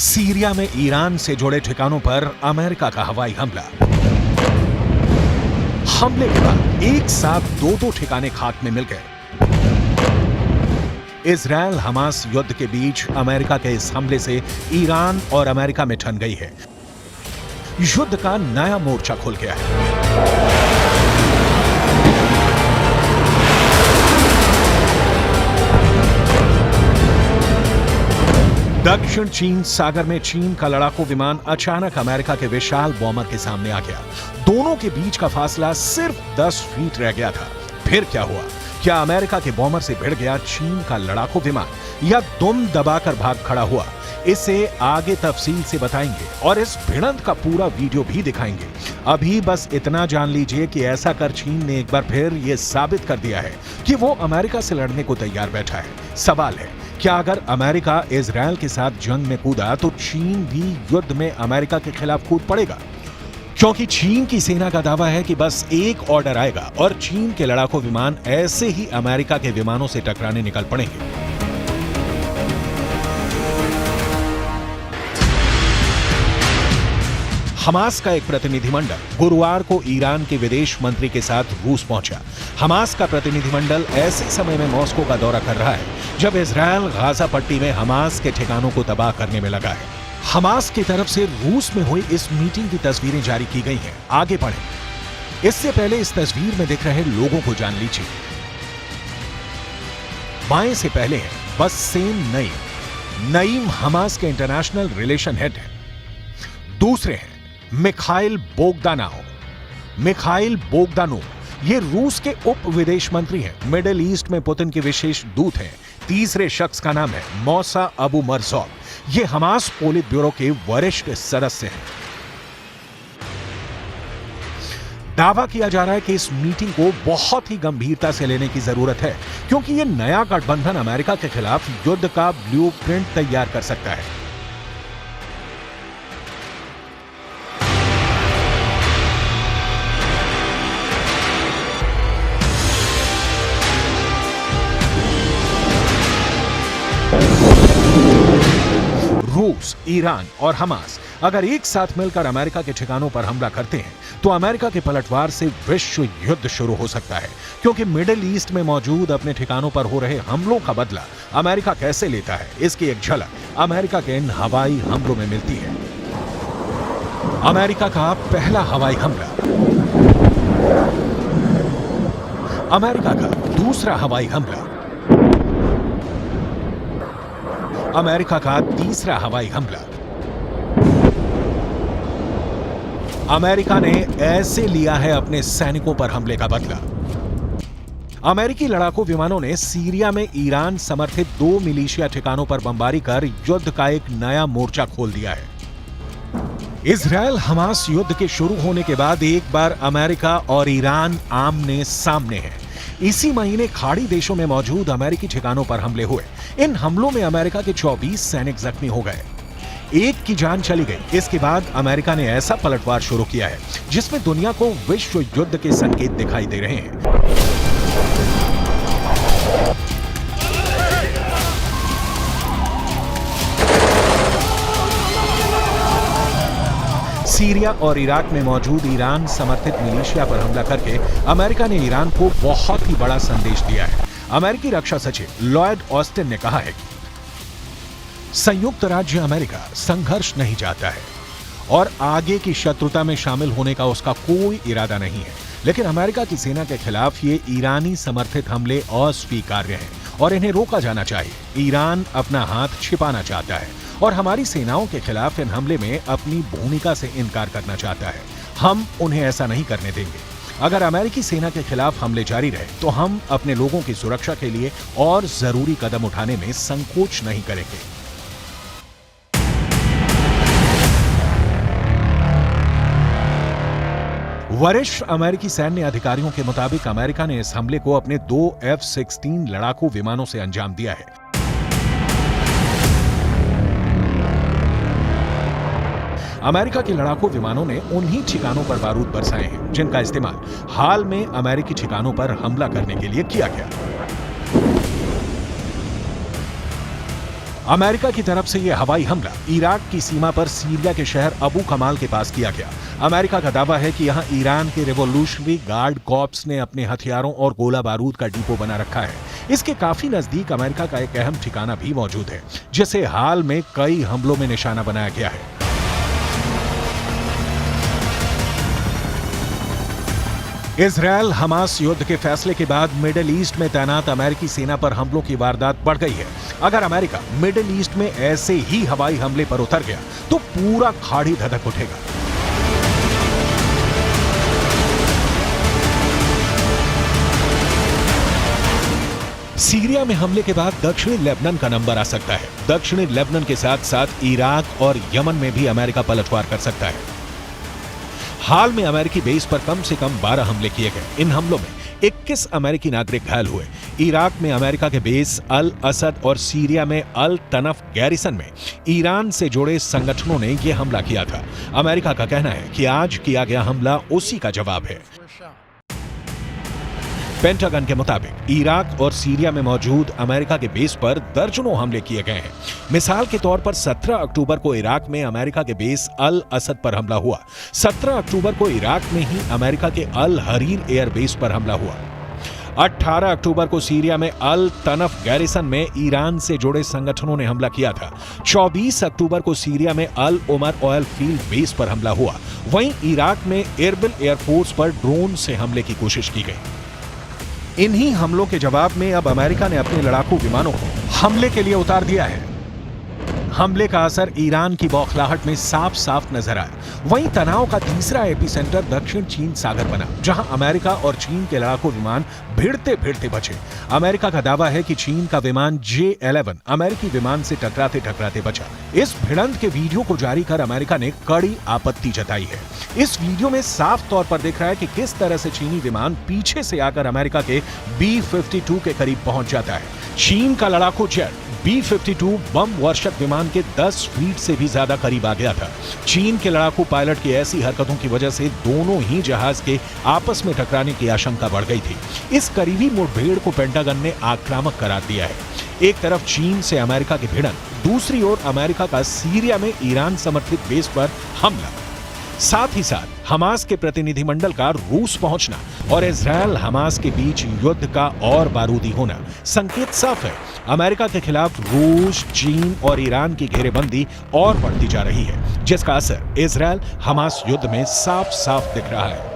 Syria में Iran से जुड़े ठिकानों पर अमेरिका का हवाई हमला। हमले के बाद एक साथ दो ठिकाने खाक में मिल गए। इजरायल हमास युद्ध के बीच अमेरिका के इस हमले से ईरान और अमेरिका में ठन गई है। युद्ध का नया मोर्चा खुल गया है। दक्षिण चीन सागर में चीन का लड़ाकू विमान अचानक अमेरिका के विशाल बॉम्बर के सामने आ गया। दोनों के बीच का फासला सिर्फ 10 फीट रह गया था। फिर क्या हुआ? क्या अमेरिका के बॉम्बर से भिड़ गया चीन का लड़ाकू विमान या दुम दबाकर भाग खड़ा हुआ? इसे आगे तफसील से बताएंगे और इस भिड़ंत का पूरा वीडियो भी दिखाएंगे। अभी बस इतना जान लीजिए कि ऐसा कर चीन ने एक बार फिर यह साबित कर दिया है कि वो अमेरिका से लड़ने को तैयार बैठा है। सवाल है, क्या अगर अमेरिका इजरायल के साथ जंग में कूदा तो चीन भी युद्ध में अमेरिका के खिलाफ कूद पड़ेगा? क्योंकि चीन की सेना का दावा है कि बस एक ऑर्डर आएगा और चीन के लड़ाकू विमान ऐसे ही अमेरिका के विमानों से टकराने निकल पड़ेंगे। हमास का एक प्रतिनिधिमंडल गुरुवार को ईरान के विदेश मंत्री के साथ रूस पहुंचा। हमास का प्रतिनिधिमंडल ऐसे समय में मॉस्को का दौरा कर रहा है जब इजरायल गाजा पट्टी में हमास के ठिकानों को तबाह करने में लगा है। हमास की तरफ से रूस में हुई इस मीटिंग की तस्वीरें जारी की गई हैं। आगे बढ़ें। इससे पहले इस तस्वीर में दिख रहे लोगों को जान लीजिए। बाएं से पहले है बस्सेम नईम। नईम हमास के इंटरनेशनल रिलेशन हेड है। दूसरे हैं मिखाइल बोगदानोव। ये रूस के उप विदेश मंत्री हैं। मिडिल ईस्ट में पुतिन के विशेष दूत हैं। तीसरे शख्स का नाम है मौसा अबू मरजौक। ये हमास पोलित ब्यूरो के वरिष्ठ सदस्य हैं। दावा किया जा रहा है कि इस मीटिंग को बहुत ही गंभीरता से लेने की जरूरत है, क्योंकि यह नया गठबंधन अमेरिका के खिलाफ युद्ध का ब्लूप्रिंट तैयार कर सकता है। रूस, ईरान और हमास अगर एक साथ मिलकर अमेरिका के ठिकानों पर हमला करते हैं तो अमेरिका के पलटवार से विश्व युद्ध शुरू हो सकता है, क्योंकि मिडिल ईस्ट में मौजूद अपने ठिकानों पर हो रहे हमलों का बदला अमेरिका कैसे लेता है, इसकी एक झलक अमेरिका के इन हवाई हमलों में मिलती है। अमेरिका का पहला हवाई हमला, अमेरिका का दूसरा हवाई हमला, अमेरिका का तीसरा हवाई हमला। अमेरिका ने ऐसे लिया है अपने सैनिकों पर हमले का बदला। अमेरिकी लड़ाकू विमानों ने सीरिया में ईरान समर्थित 2 मिलिशिया ठिकानों पर बमबारी कर युद्ध का एक नया मोर्चा खोल दिया है। इजरायल हमास युद्ध के शुरू होने के बाद एक बार अमेरिका और ईरान आमने सामने हैं। इसी महीने खाड़ी देशों में मौजूद अमेरिकी ठिकानों पर हमले हुए। इन हमलों में अमेरिका के 24 सैनिक जख्मी हो गए। एक की जान चली गई। इसके बाद अमेरिका ने ऐसा पलटवार शुरू किया है जिसमें दुनिया को विश्व युद्ध के संकेत दिखाई दे रहे हैं। सीरिया और इराक में मौजूद ईरान समर्थित मिलिशिया पर हमला करके अमेरिका ने ईरान को बहुत ही बड़ा संदेश दिया है। अमेरिकी रक्षा सचिव लॉयड ऑस्टिन ने कहा है कि संयुक्त राज्य अमेरिका संघर्ष नहीं चाहता है और आगे की शत्रुता में शामिल होने का उसका कोई इरादा नहीं है, लेकिन अमेरिका की सेना के खिलाफ ये ईरानी समर्थित हमले अस्वीकार्य हैं और इन्हें रोका जाना चाहिए। ईरान अपना हाथ छिपाना चाहता है और हमारी सेनाओं के खिलाफ इन हमले में अपनी भूमिका से इनकार करना चाहता है। हम उन्हें ऐसा नहीं करने देंगे। अगर अमेरिकी सेना के खिलाफ हमले जारी रहे तो हम अपने लोगों की सुरक्षा के लिए और जरूरी कदम उठाने में संकोच नहीं करेंगे। वरिष्ठ अमेरिकी सैन्य अधिकारियों के मुताबिक अमेरिका ने इस हमले को अपने 2 F-16 लड़ाकू विमानों से अंजाम दिया है। अमेरिका के लड़ाकू विमानों ने उन्हीं ठिकानों पर बारूद बरसाए हैं जिनका इस्तेमाल हाल में अमेरिकी ठिकानों पर हमला करने के लिए किया गया। अमेरिका की तरफ से यह हवाई हमला इराक की सीमा पर सीरिया के शहर अबू कमाल के पास किया गया। अमेरिका का दावा है कि यहां ईरान के रिवॉल्यूशनरी गार्ड कॉर्प्स ने अपने हथियारों और गोला बारूद का डिपो बना रखा है। इसके काफी नजदीक अमेरिका का एक अहम ठिकाना भी मौजूद है, जिसे हाल में कई हमलों में निशाना बनाया गया है। इजरायल हमास युद्ध के फैसले के बाद मिडिल ईस्ट में तैनात अमेरिकी सेना पर हमलों की वारदात बढ़ गई है। अगर अमेरिका मिडिल ईस्ट में ऐसे ही हवाई हमले पर उतर गया तो पूरा खाड़ी धधक उठेगा। सीरिया में हमले के बाद दक्षिणी लेबनान का नंबर आ सकता है। दक्षिणी लेबनान के साथ साथ इराक और यमन में भी अमेरिका पलटवार कर सकता है। हाल में अमेरिकी बेस पर कम से कम 12 हमले किए गए। इन हमलों में 21 अमेरिकी नागरिक घायल हुए। इराक में अमेरिका के बेस अल असद और सीरिया में अल तनफ गैरिसन में ईरान से जुड़े संगठनों ने यह हमला किया था। अमेरिका का कहना है कि आज किया गया हमला उसी का जवाब है। पेंटागन के मुताबिक इराक और सीरिया में मौजूद अमेरिका के बेस पर दर्जनों हमले किए गए हैं। मिसाल के तौर पर 17 अक्टूबर को इराक में अमेरिका के बेस अल असद पर हमला हुआ। 17 अक्टूबर को इराक में ही अमेरिका के अल हरीर एयर बेस पर हमला हुआ। 18 अक्टूबर को सीरिया में अल तनफ गैरिसन में ईरान से जुड़े संगठनों ने हमला किया था। 24 अक्टूबर को सीरिया में अल उमर ऑयल फील्ड बेस पर हमला हुआ। वहीं इराक में एरबिल एयरफोर्स पर ड्रोन से हमले की कोशिश की गई। इन्हीं हमलों के जवाब में अब अमेरिका ने अपने लड़ाकू विमानों को हमले के लिए उतार दिया है। हमले का असर ईरान की बौखलाहट में साफ साफ नजर आया। वहीं तनाव का तीसरा एपिसेंटर दक्षिण चीन सागर बना, जहां अमेरिका और चीन के लड़ाकू विमान भिड़ते भिड़ते बचे। अमेरिका का दावा है कि चीन का विमान J-11 अमेरिकी विमान से टकराते टकराते बचा। इस भिड़ंत के वीडियो को जारी कर अमेरिका ने कड़ी आपत्ति जताई है। इस वीडियो में साफ तौर पर दिख रहा है कि किस तरह से चीनी विमान पीछे से आकर अमेरिका के B-52 के करीब पहुंच जाता है। चीन का लड़ाकू जेट B-52 बम वर्षक विमान के 10 फीट से भी ज्यादा करीब आ गया था। चीन के लड़ाकू पायलट की ऐसी हरकतों की वजह से दोनों ही जहाज के आपस में टकराने की आशंका बढ़ गई थी। इस करीबी मुठभेड़ को पेंटागन ने आक्रामक करार दिया है। एक तरफ चीन से अमेरिका की भिड़ंत, दूसरी ओर अमेरिका का सीरिया में ईरान समर्थित बेस पर हमला। साथ ही साथ हमास के प्रतिनिधिमंडल का रूस पहुंचना और इजरायल हमास के बीच युद्ध का और बारूदी होना संकेत साफ है। अमेरिका के खिलाफ रूस, चीन और ईरान की घेरेबंदी और बढ़ती जा रही है, जिसका असर इजरायल हमास युद्ध में साफ साफ दिख रहा है।